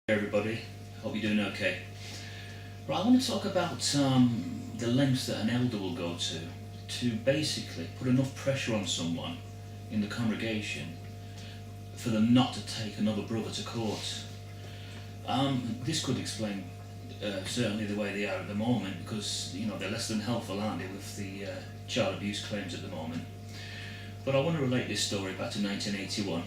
Everybody, hope you're doing okay. Right, I want to talk about the lengths that an elder will go to basically put enough pressure on someone in the congregation for them not to take another brother to court. This could explain certainly the way they are at the moment, because they're less than helpful, aren't they, with the child abuse claims at the moment. But I want to relate this story back to 1981.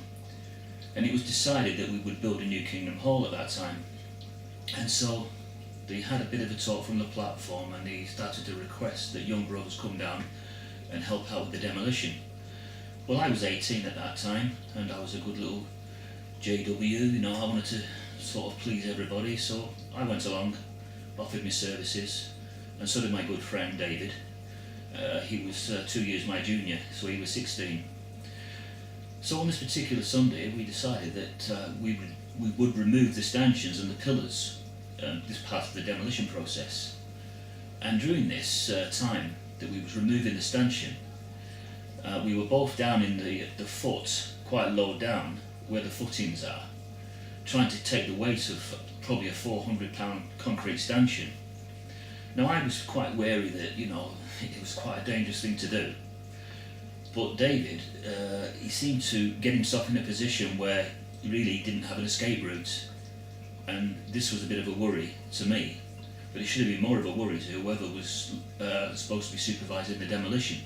And it was decided that we would build a new Kingdom Hall at that time. And so they had a bit of a talk from the platform, and they started to request that young brothers come down and help out with the demolition. Well, I was 18 at that time, and I was a good little JW, I wanted to sort of please everybody, so I went along, offered my services, and so did my good friend David. He was 2 years my junior, so he was 16. So on this particular Sunday, we decided that we would remove the stanchions and the pillars, this part of the demolition process. And during this time that we was removing the stanchion, we were both down in the foot, quite low down, where the footings are, trying to take the weight of probably a 400-pound concrete stanchion. Now I was quite wary that, it was quite a dangerous thing to do. But David, he seemed to get himself in a position where he really didn't have an escape route, and this was a bit of a worry to me, but it should have been more of a worry to whoever was supposed to be supervising the demolition,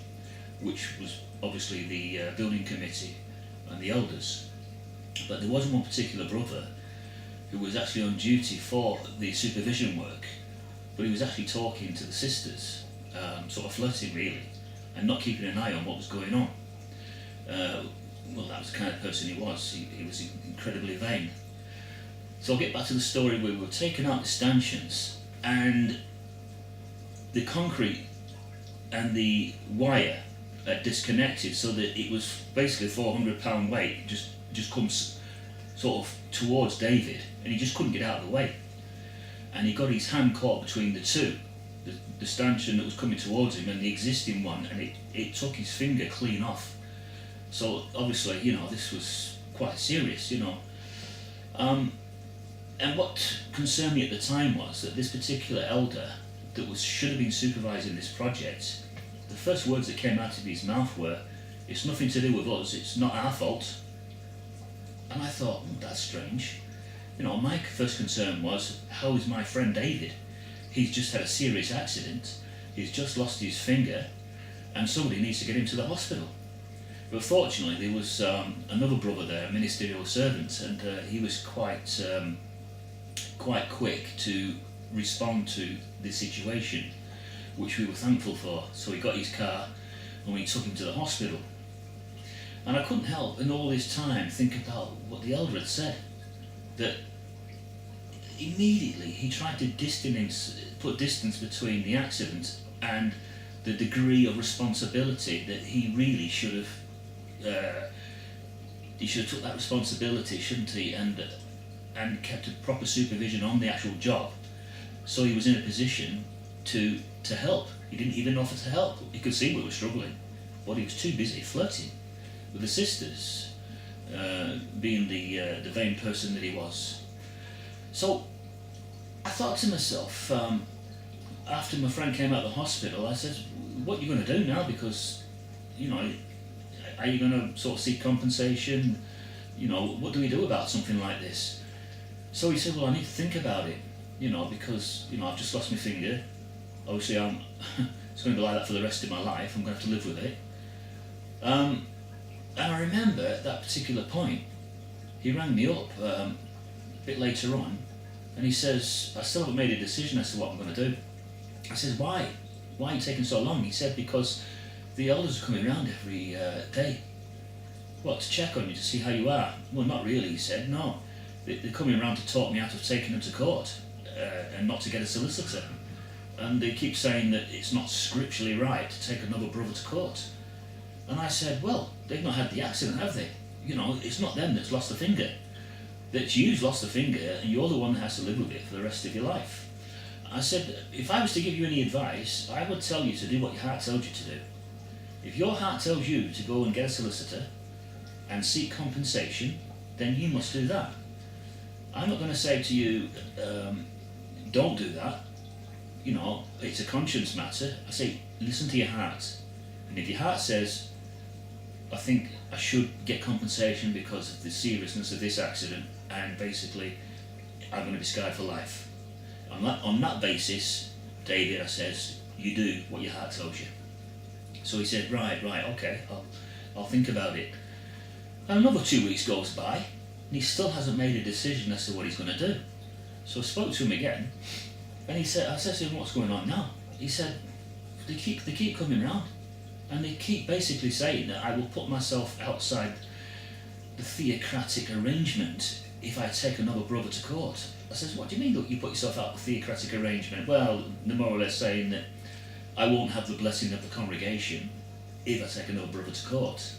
which was obviously the building committee and the elders. But there was one particular brother who was actually on duty for the supervision work, but he was actually talking to the sisters, sort of flirting really, and not keeping an eye on what was going on. Well, that was the kind of person he was. He was incredibly vain. So I'll get back to the story where we were taking out the stanchions, and the concrete and the wire had disconnected, so that it was basically a 400-pound weight just comes sort of towards David, and he just couldn't get out of the way. And he got his hand caught between the two, the stanchion that was coming towards him and the existing one, and it took his finger clean off. So obviously, this was quite serious, And what concerned me at the time was that this particular elder that should have been supervising this project, the first words that came out of his mouth were, "It's nothing to do with us, it's not our fault." And I thought, that's strange. My first concern was, how is my friend David? He's just had a serious accident, he's just lost his finger, and somebody needs to get him to the hospital. But fortunately there was another brother there, a ministerial servant, and he was quite quick to respond to the situation, which we were thankful for. So he got his car and we took him to the hospital. And I couldn't help in all this time think about what the elder had said, that immediately he tried to put distance between the accident and the degree of responsibility that he really should have. He should have took that responsibility, shouldn't he? And kept a proper supervision on the actual job, so he was in a position to help. He didn't even offer to help. He could see we were struggling, but he was too busy flirting with the sisters, being the vain person that he was. So I thought to myself, after my friend came out of the hospital, I said, "What are you going to do now? Because, are you going to sort of seek compensation? What do we do about something like this?" So he said, "Well, I need to think about it, because, I've just lost my finger. Obviously, it's going to be like that for the rest of my life. I'm going to have to live with it." And I remember at that particular point, he rang me up a bit later on, and he says, "I still haven't made a decision as to what I'm going to do." I said, "Why? Why are you taking so long?" He said, "Because the elders are coming around every day." "What, to check on you, to see how you are?" "Well, not really," he said. "No, they're coming around to talk me out of taking them to court and not to get a solicitor. And they keep saying that it's not scripturally right to take another brother to court." And I said, "Well, they've not had the accident, have they? It's not them that's lost the finger. That's you've lost the finger, and you're the one that has to live with it for the rest of your life." I said, "If I was to give you any advice, I would tell you to do what your heart tells you to do. If your heart tells you to go and get a solicitor and seek compensation, then you must do that. I'm not going to say to you, don't do that. You know, it's a conscience matter. I say, listen to your heart. And if your heart says, I think I should get compensation because of the seriousness of this accident, and basically I'm going to be scarred for life. On that basis, David, I says, you do what your heart tells you. So he said, right, okay, I'll think about it. And another 2 weeks goes by, and he still hasn't made a decision as to what he's going to do. So I spoke to him again, and I said to him, what's going on now? He said, they keep coming round, and they keep basically saying that I will put myself outside the theocratic arrangement if I take another brother to court. I says, what do you mean, look, you put yourself out of the theocratic arrangement? Well, they're more or less saying that I won't have the blessing of the congregation if I take another brother to court.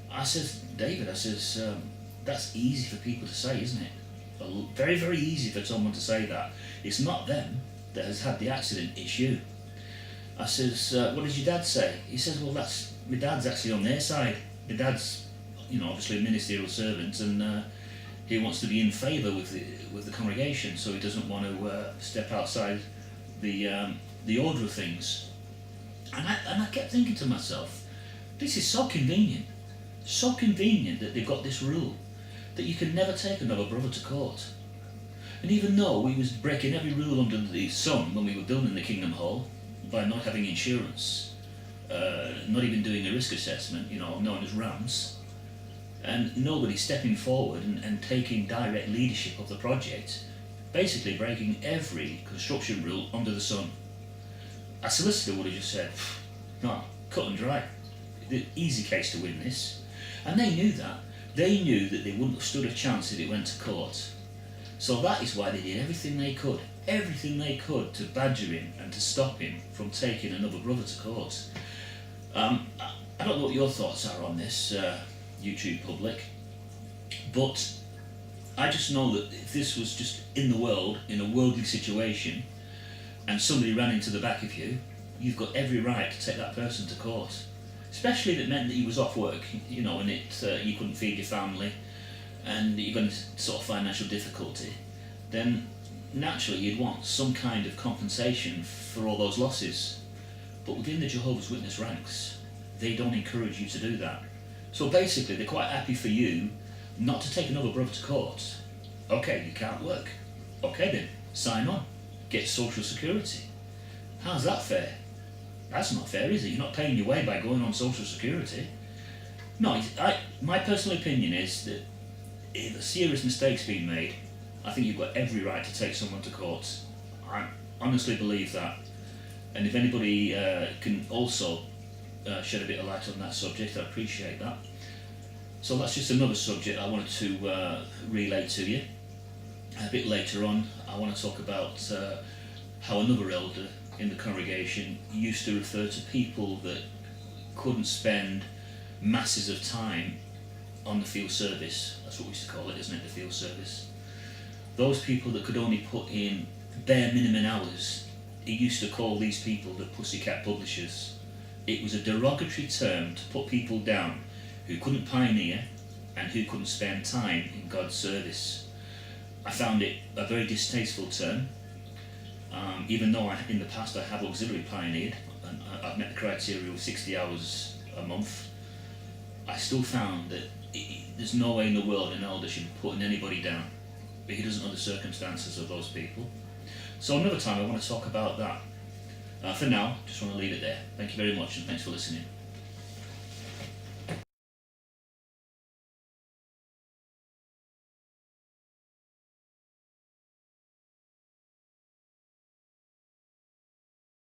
I says, David, that's easy for people to say, isn't it? Very, very easy for someone to say that. It's not them that has had the accident, it's you. I says, what did your dad say? He says, well, my dad's actually on their side. My dad's, obviously a ministerial servant, and he wants to be in favour with the congregation, so he doesn't want to step outside the order of things. And I kept thinking to myself, this is so convenient that they've got this rule that you can never take another brother to court. And even though we was breaking every rule under the sun when we were building the Kingdom Hall by not having insurance, not even doing a risk assessment, known as RAMS, and nobody stepping forward and taking direct leadership of the project, basically breaking every construction rule under the sun. A solicitor would have just said, no, cut and dry. The easy case to win this. And they knew that. They knew that they wouldn't have stood a chance if it went to court. So that is why they did everything they could to badger him and to stop him from taking another brother to court. I don't know what your thoughts are on this, YouTube public, but I just know that if this was just in the world, in a worldly situation, and somebody ran into the back of you, you've got every right to take that person to court. Especially if it meant that he was off work, and you couldn't feed your family, and you're going to sort of financial difficulty, then naturally you'd want some kind of compensation for all those losses. But within the Jehovah's Witness ranks, they don't encourage you to do that. So basically they're quite happy for you not to take another brother to court. Okay, you can't work. Okay then, sign on. Get Social Security. How's that fair? That's not fair, is it? You're not paying your way by going on Social Security. No, my personal opinion is that if a serious mistake's been made, I think you've got every right to take someone to court. I honestly believe that. And if anybody can also shed a bit of light on that subject, I appreciate that. So that's just another subject I wanted to relay to you. A bit later on, I want to talk about how another elder in the congregation used to refer to people that couldn't spend masses of time on the field service. That's what we used to call it, isn't it, the field service? Those people that could only put in bare minimum hours, he used to call these people the pussycat publishers. It was a derogatory term to put people down who couldn't pioneer and who couldn't spend time in God's service. I found it a very distasteful term. Even though in the past I have auxiliary pioneered and I've met the criteria of 60 hours a month, I still found that there's no way in the world an elder should be putting anybody down, but he doesn't know the circumstances of those people. So another time I want to talk about that. For now, just want to leave it there. Thank you very much and thanks for listening.